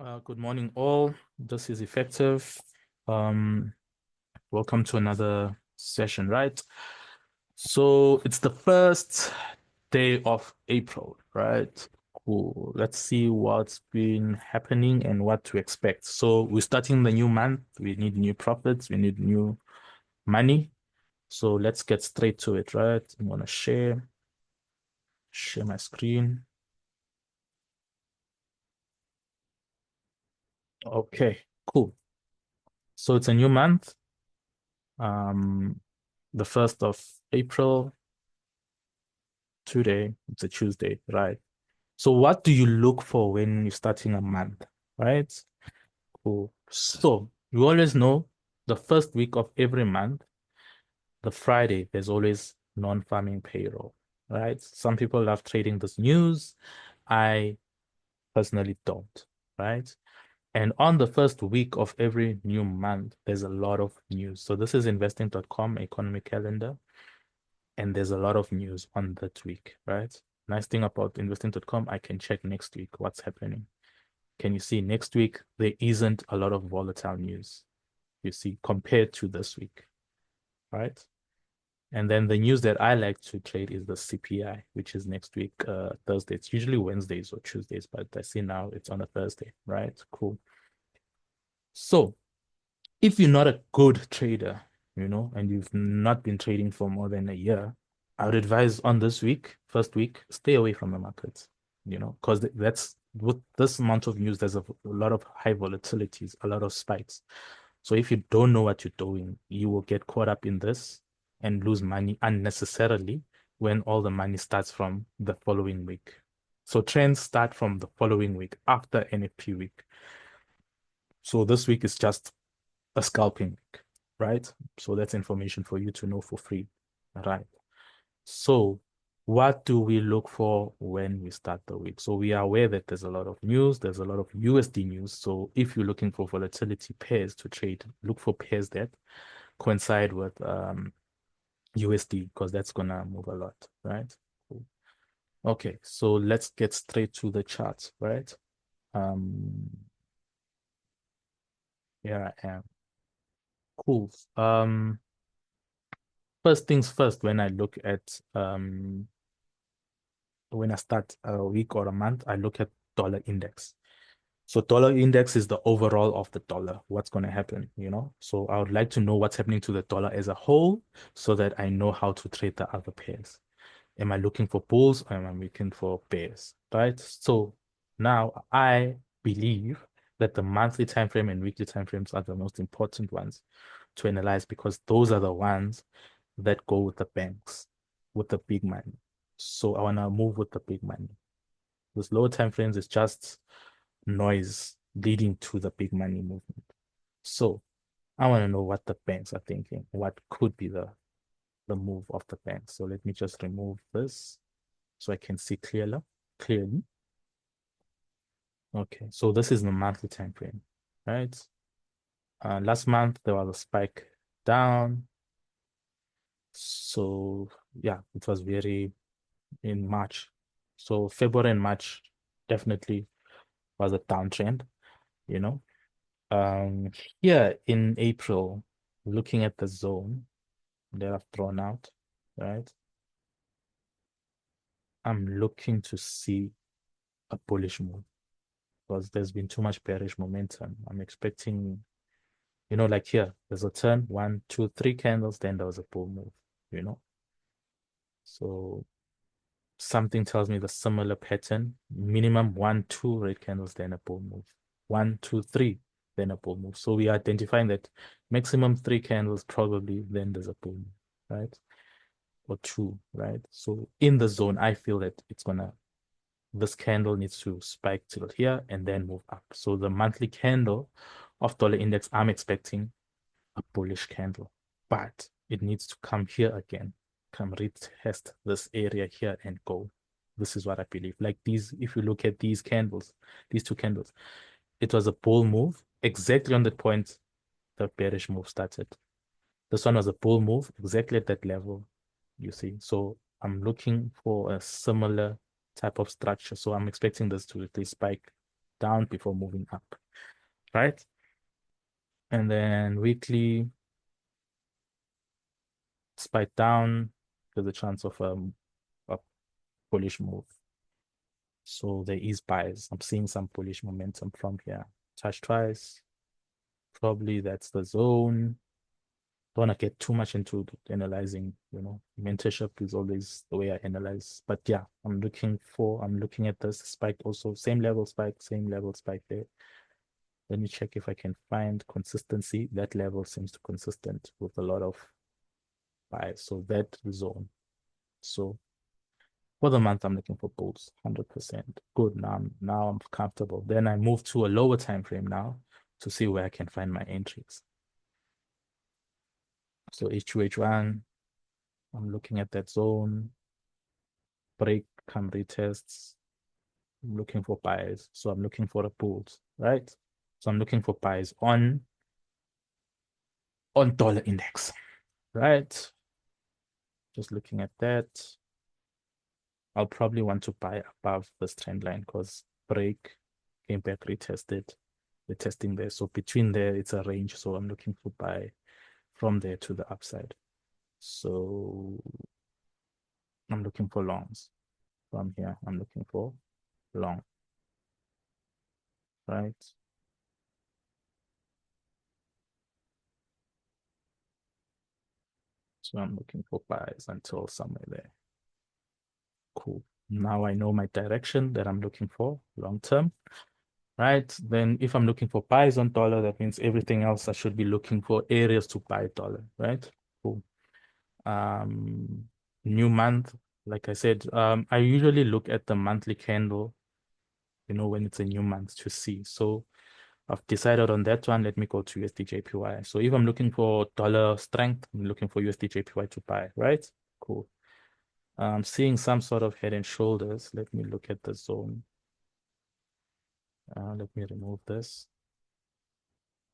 Good morning, all. This is Effective. Um, Welcome to another session, right? So it's the first day of April, right? Cool. Let's see what's been happening and what to expect. So we're starting the new month. We need new profits. We need new money. So let's get straight to it, right? I'm gonna share my screen. Okay, cool. So it's a new month. Um, the 1st of April. Today, it's a Tuesday, right? So what do you look for when you're starting a month, right? Cool. So you always know the first week of every month, the Friday, there's always non-farming payroll, right? Some people love trading this news. I personally don't, right? And on the first week of every new month, there's a lot of news. So this is investing.com economic calendar. And there's a lot of news on that week, right? Nice thing about investing.com, I can check next week what's happening. Can you see next week there isn't a lot of volatile news, you see, compared to this week, right? And then the news that I like to trade is the CPI, which is next week, Thursday. It's usually Wednesdays or Tuesdays, but I see now it's on a Thursday, right? Cool. So if you're not a good trader, and you've not been trading for more than a year, I would advise on this week, first week, stay away from the markets, because that's with this amount of news, there's a lot of high volatilities, a lot of spikes. So if you don't know what you're doing, you will get caught up in this and lose money unnecessarily when all the money starts from the following week. So trends start from the following week after NFP week. So this week is just a scalping week, right? So that's information for you to know for free, right? So what do we look for when we start the week? So we are aware that there's a lot of news, there's a lot of USD news. So if you're looking for volatility pairs to trade, look for pairs that coincide with USD because that's gonna move a lot, right? Cool. Okay, so let's get straight to the charts, right? Um, Here I am. Cool. First things first, when I look at when I start a week or a month, I look at dollar index. So dollar index is the overall of the dollar, what's going to happen. So I would like to know what's happening to the dollar as a whole so that I know how to trade the other pairs. Am I looking for bulls or am I looking for bears, right? So now I believe that the monthly time frame and weekly time frames are the most important ones to analyze because those are the ones that go with the banks, with the big money. So I want to move with the big money. Those lower time frames is just noise leading to the big money movement. So I want to know what the banks are thinking, what could be the move of the banks. So let me just remove this so I can see clearly. Okay, so this is the monthly time frame, right? Last month there was a spike down. So yeah, it was very in March. So February and March definitely was a downtrend, you know. Um, Here in April, looking at the zone that I've drawn out, right? I'm looking to see a bullish move because there's been too much bearish momentum. I'm expecting, like here, there's a turn, one, two, three candles, then there was a bull move, you know. So something tells me the similar pattern, minimum one, two red candles, then a bull move. One, two, three, then a bull move. So we are identifying that maximum three candles, probably then there's a bull move, right? Or two, right? So in the zone, I feel that this candle needs to spike till here and then move up. So the monthly candle of dollar index, I'm expecting a bullish candle, but it needs to come here again, come retest this area here and go. This is what I believe. Like these, if you look at these candles, these two candles, it was a bull move exactly on the point the bearish move started. This one was a bull move exactly at that level, you see. So I'm looking for a similar type of structure. So I'm expecting this to at least spike down before moving up, right? And then weekly spike down, there's a chance of a bullish move. So there is buys. I'm seeing some bullish momentum from here. Touch twice. Probably that's the zone. Don't want to get too much into analyzing, mentorship is always the way I analyze. But yeah, I'm looking at this spike also, same level spike there. Let me check if I can find consistency. That level seems to consistent with a lot of buys. So that zone. So for the month, I'm looking for bulls, 100%. Good. Now I'm comfortable. Then I move to a lower time frame now to see where I can find my entries. So H2H1, I'm looking at that zone. Break, come retests. I'm looking for buys. So I'm looking for the bulls, right? So I'm looking for buys on dollar index, right? Just looking at that. I'll probably want to buy above this trend line because break, came back, retested. We're testing there. So between there, it's a range. So I'm looking to buy from there to the upside. So I'm looking for longs. From here, I'm looking for long, right? So I'm looking for buys until somewhere there. Cool. Now I know my direction that I'm looking for long term, right? Then if I'm looking for buys on dollar, that means everything else I should be looking for areas to buy dollar, right? Cool. New month, like I said, I usually look at the monthly candle, when it's a new month to see. So I've decided on that one. Let me go to USD JPY. So if I'm looking for dollar strength, I'm looking for USD JPY to buy, right? Cool. Seeing some sort of head and shoulders. Let me look at the zone. Let me remove this.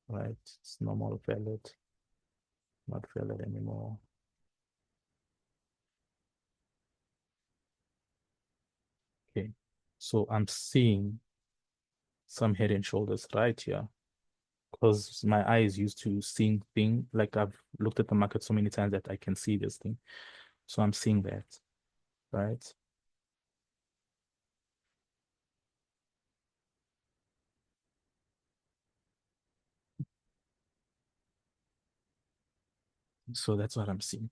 Right, it's normal valid, not valid anymore. Okay, so I'm seeing some head and shoulders right here because my eye is used to seeing things. Like I've looked at the market so many times that I can see this thing. So I'm seeing that, right? So that's what I'm seeing.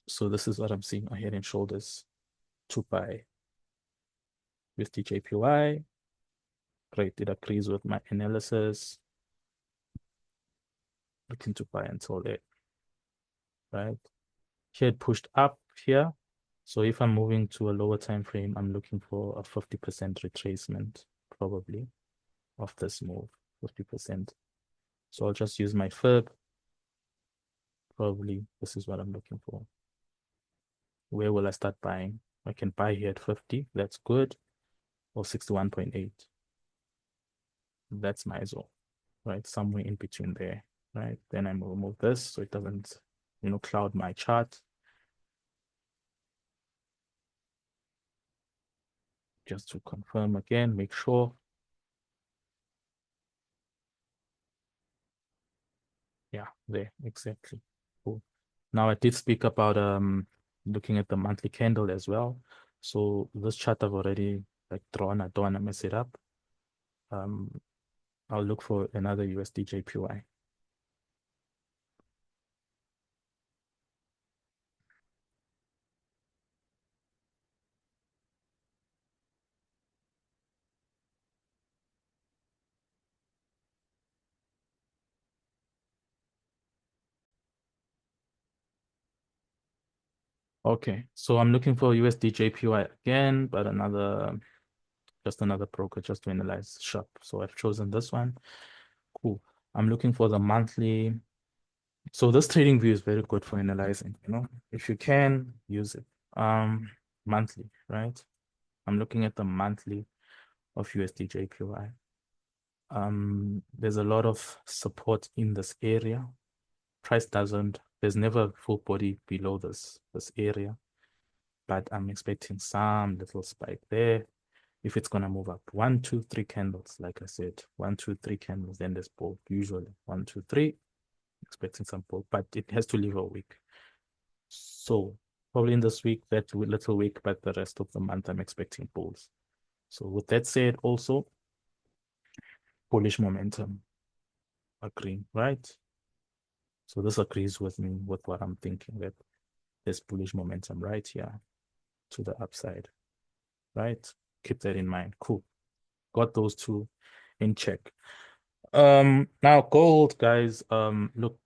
So this is what I'm seeing, a head and shoulders to buy with the JPY. Great, it agrees with my analysis. Looking to buy until there, right? Here it pushed up here. So if I'm moving to a lower time frame, I'm looking for a 50% retracement, probably, of this move, 50%. So I'll just use my fib. Probably this is what I'm looking for. Where will I start buying? I can buy here at 50. That's good. Or 61.8. That's my zone, right? Somewhere in between there, right? Then I remove this so it doesn't, cloud my chart. Just to confirm again, make sure. Yeah, there, exactly. Cool. Now I did speak about looking at the monthly candle as well. So this chart I've already drawn. I don't want to mess it up. I'll look for another USD JPY. Okay, so I'm looking for USD JPY again, but just another broker just to analyze shop. So I've chosen this one. Cool. I'm looking for the monthly. So this trading view is very good for analyzing, if you can use it. Monthly, right? I'm looking at the monthly of USD JPY. There's a lot of support in this area. There's never full body below this area. but I'm expecting some little spike there. If it's gonna move up, 1, 2, 3 candles, like I said, 1, 2, 3 candles, then there's bulk usually 1, 2, 3, expecting some bulk, but it has to leave a week. So probably in this week, that little week, but the rest of the month, I'm expecting bulls. So with that said, also bullish momentum, agreeing, right? So this agrees with me with what I'm thinking, that there's bullish momentum right here to the upside, right? Keep that in mind. Cool. Got those two in check. Now gold, guys. Look,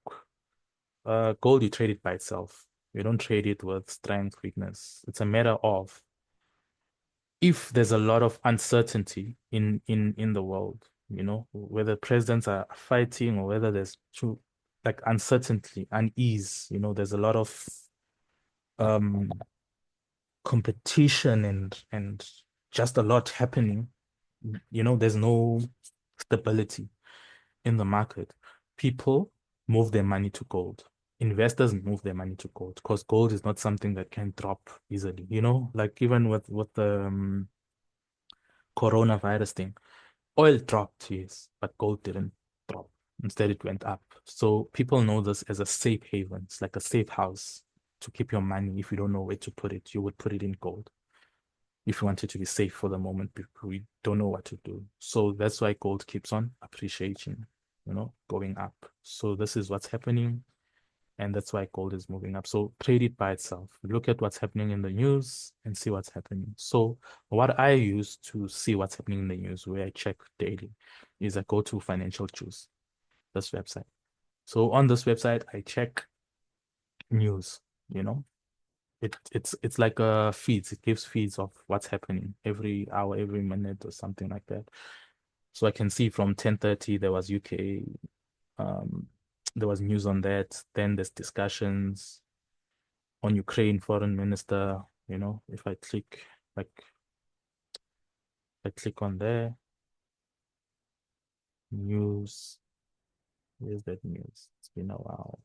gold, you trade it by itself. You don't trade it with strength, weakness. It's a matter of if there's a lot of uncertainty in the world, whether presidents are fighting or whether there's true like uncertainty, unease, there's a lot of um competition and just a lot happening, there's no stability in the market. People move their money to gold. Investors move their money to gold because gold is not something that can drop easily, like even with the coronavirus thing. Oil dropped, yes, but gold didn't drop. Instead, it went up. So people know this as a safe haven. It's like a safe house to keep your money. If you don't know where to put it, you would put it in gold. If you want it to be safe for the moment, we don't know what to do. So that's why gold keeps on appreciating, going up. So this is what's happening. And that's why gold is moving up. So trade it by itself. Look at what's happening in the news and see what's happening. So what I use to see what's happening in the news, where I check daily, is I go to Financial Juice, this website. So on this website, I check news, it's like a feeds. It gives feeds of what's happening every hour, every minute, or something like that. So I can see from 10:30 there was UK, um, there was news on that. Then there's discussions on Ukraine foreign minister. If I click, like, I click on there, news. Where's that news? It's been a while.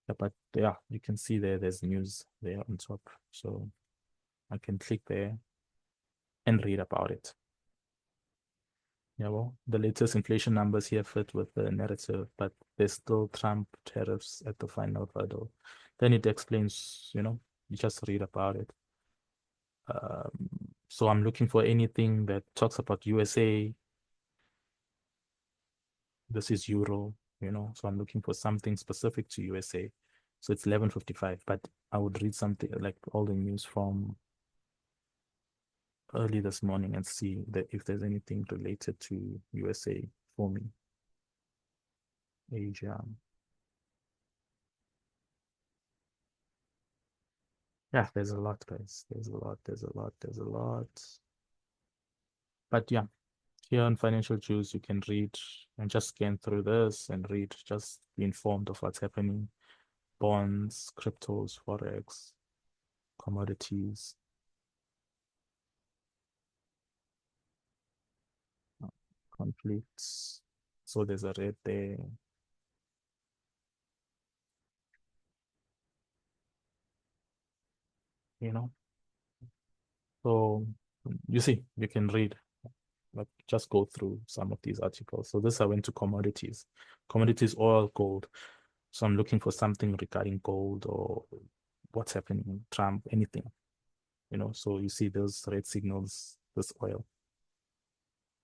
Yeah, but yeah, you can see there's news there on top. So I can click there and read about it. Yeah, well, the latest inflation numbers here fit with the narrative, but there's still Trump tariffs at the final hurdle. Then it explains, you just read about it. Um, so I'm looking for anything that talks about USA. This is Euro, so I'm looking for something specific to USA. So it's 11:55, but I would read something like all the news from early this morning and see that if there's anything related to USA for me. Asia. Yeah, there's a lot, guys. There's a lot. But yeah, here on Financial Juice, you can read and just scan through this and read, just be informed of what's happening. Bonds, cryptos, forex, commodities, conflicts. So there's a red there, you know. So you see, you can read, like just go through some of these articles. So this I went to commodities. Commodities, oil, gold. So I'm looking for something regarding gold or what's happening, Trump, anything, So you see those red signals, this oil.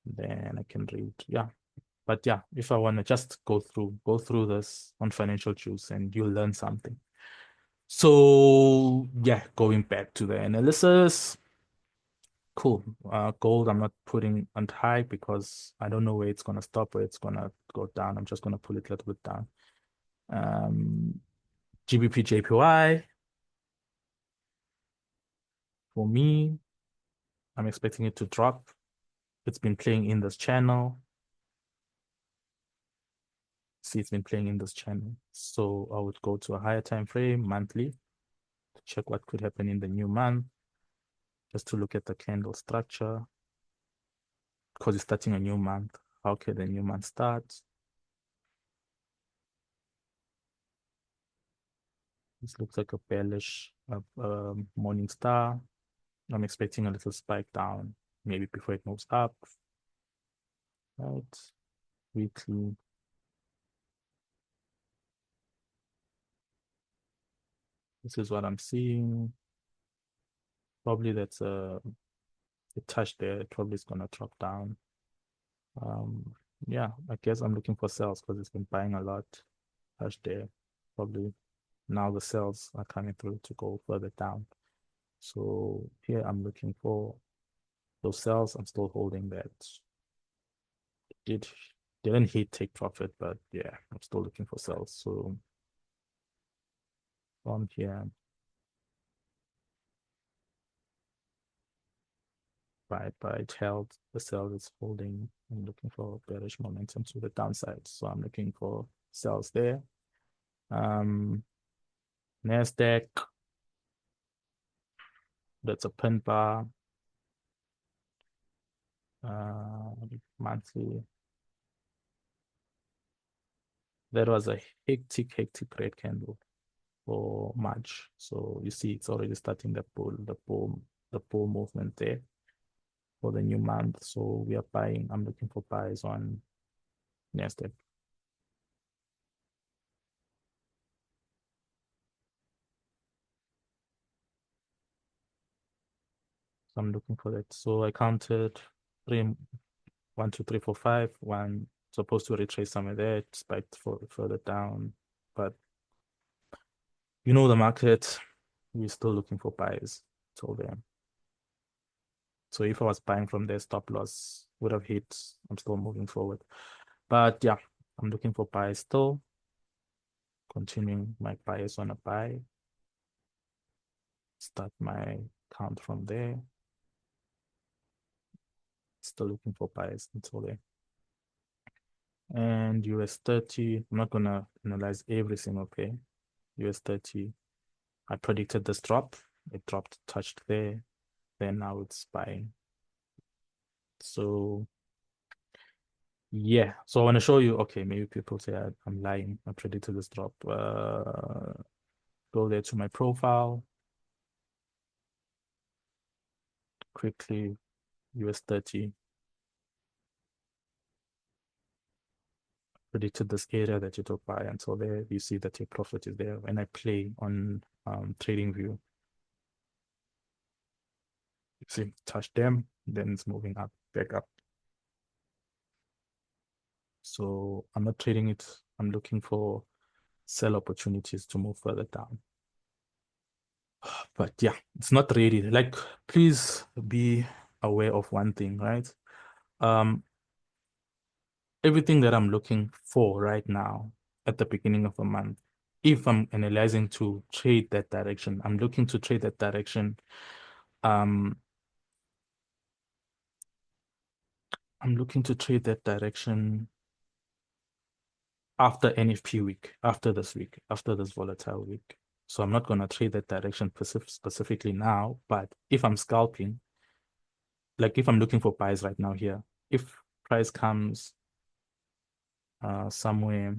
Then I can read, yeah. But yeah, if I want to just go through this on Financial Juice and you'll learn something. So yeah, going back to the analysis. Cool. Gold, I'm not putting on high because I don't know where it's gonna stop, where it's gonna go down. I'm just gonna pull it a little bit down. Um, GBP JPY, for me, I'm expecting it to drop. It's been playing in this channel. See, it's been playing in this channel. So I would go to a higher time frame, monthly, to check what could happen in the new month, just to look at the candle structure, because it's starting a new month. How can the new month start? This looks like a bearish morning star. I'm expecting a little spike down, maybe before it moves up. Right, weekly. This is what I'm seeing. Probably that's a touch there. It probably is gonna drop down. Yeah, I guess I'm looking for sales because it's been buying a lot. Touch there. Probably now the sales are coming through to go further down. So here I'm looking for those sales. I'm still holding that. Did didn't hit take profit, but yeah, I'm still looking for sales. So from here, but it held the sell is holding. I'm looking for bearish momentum to the downside. So I'm looking for sales there. Nasdaq, that's a pin bar. Monthly. That was a hectic red candle for March. So you see it's already starting the bull movement there for the new month. So we are buying. I'm looking for buys on Nasdaq. So I'm looking for that. So I counted three, 1, 2, 3, 4, 5. One supposed to retrace somewhere there, it spiked further down. But you know the market, we're still looking for buys till then. So if I was buying from there, stop loss would have hit. I'm still moving forward. But yeah, I'm looking for buys still. Continuing my bias on a buy. Start my count from there. Still looking for buys until there. And US 30, I'm not gonna analyze every single pair. US 30, I predicted this drop. It dropped, touched there. Then now it's buying. So yeah, so I want to show you. Okay, maybe people say I'm lying. I predicted this drop. Go there to my profile. Quickly, US 30. Predicted this area that you took by until there. You see that your profit is there. When I play on TradingView, you see touch them, then it's moving up, back up. So I'm not trading it. I'm looking for sell opportunities to move further down. But yeah, it's not ready. Like, please be aware of one thing, right? Um, everything that I'm looking for right now at the beginning of a month, if I'm analyzing to trade that direction, I'm looking to trade that direction. I'm looking to trade that direction after NFP week, after this week, after this volatile week. So I'm not going to trade that direction specifically now, but if I'm scalping, like if I'm looking for buys right now here, if price comes somewhere,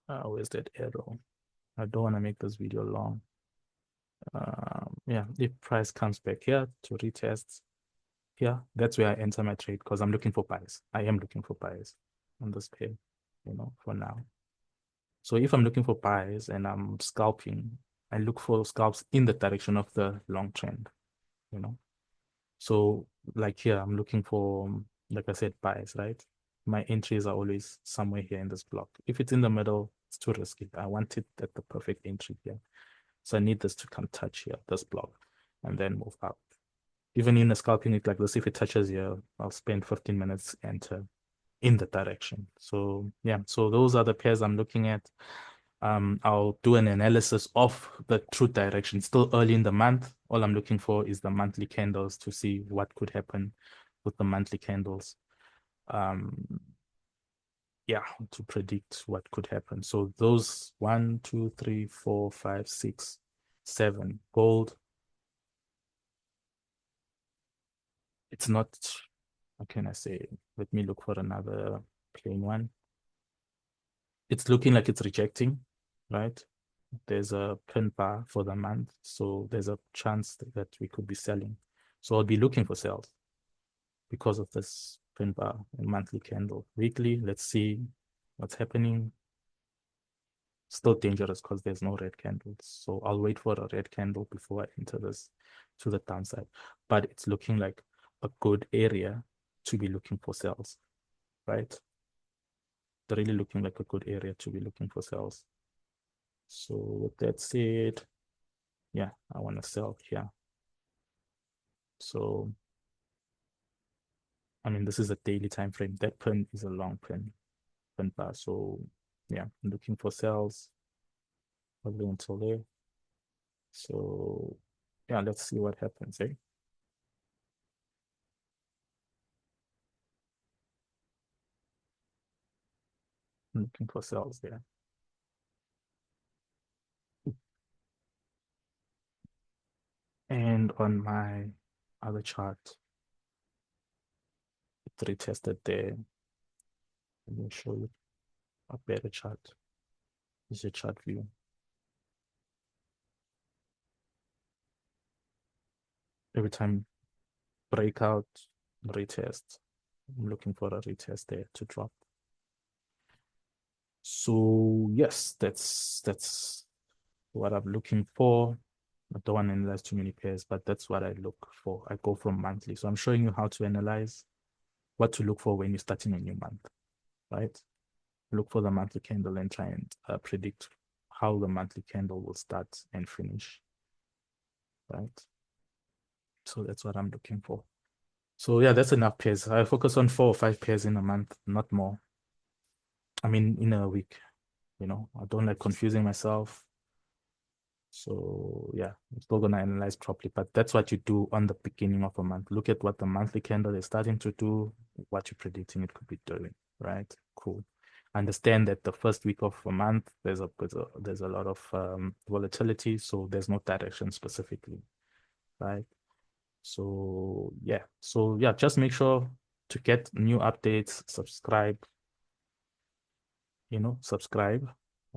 where's that arrow? I don't want to make this video long. Yeah, if price comes back here to retest here, that's where I enter my trade because I'm looking for buys. I am looking for buys on this pair, for now. So if I'm looking for buys and I'm scalping, I look for scalps in the direction of the long trend, you know. So like here, I'm looking for, like I said, buys, right? My entries are always somewhere here in this block. If it's in the middle, it's too risky. I want it at the perfect entry here. So I need this to come touch here, this block, and then move up. Even in a scalping it like this, if it touches here, I'll spend 15 minutes enter in the direction. So yeah, so those are the pairs I'm looking at. I'll do an analysis of the true direction. Still early in the month. All I'm looking for is the monthly candles to see what could happen with the monthly candles. Yeah, to predict what could happen. So those 1, 2, 3, 4, 5, 6, 7 gold. It's not, how can I say? Let me look for another plain one. it's looking like it's rejecting, right? There's a pin bar for the month, so there's a chance that we could be selling. So I'll be looking for sales because of this pin bar and monthly candle. Weekly, let's see what's happening. Still dangerous because there's no red candles. So I'll wait for a red candle before I enter this to the downside. But it's looking like a good area to be looking for sales, right? They're really looking like a good area to be looking for sales. So with that said, yeah, I want to sell here. So, I mean, this is a daily time frame. That pin is a long pin bar. So yeah, I'm looking for sales probably until there. So yeah, let's see what happens, eh? I'm looking for sales there. And on my other chart, it retested there. Let me show you a better chart. This is a chart view. Every time breakout, retest. I'm looking for a retest there to drop. So yes, that's what I'm looking for. I don't want to analyze too many pairs, but that's what I look for. I go from monthly. So I'm showing you how to analyze, what to look for when you're starting a new month, right? Look for the monthly candle and try and predict how the monthly candle will start and finish, right? So that's what I'm looking for. So yeah, that's enough pairs. I focus on 4 or 5 pairs in a month, not more. I mean, in a week, I don't like confusing myself. So yeah, I'm still gonna analyze properly, but that's what you do on the beginning of a month. Look at what the monthly candle is starting to do, what you're predicting it could be doing, right? Cool. Understand that the first week of a month there's a lot of volatility, so there's no direction specifically, right? So yeah, just make sure to get new updates, subscribe,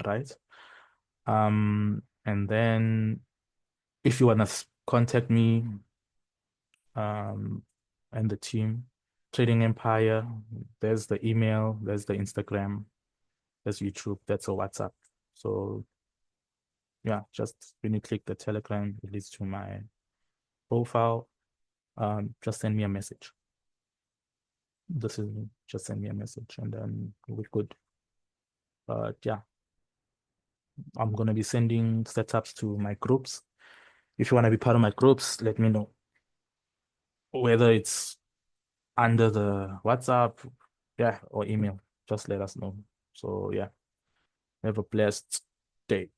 right? And then if you want to contact me and the team, Trading Empire, there's the email, there's the Instagram, there's YouTube, that's a WhatsApp. So yeah, just when you click the Telegram, it leads to my profile. Just send me a message. This is me. Just send me a message and then we're good. But yeah, I'm gonna be sending setups to my groups. If you want to be part of my groups, let me know. Whether it's under the WhatsApp, yeah, or email, just let us know. So yeah, have a blessed day.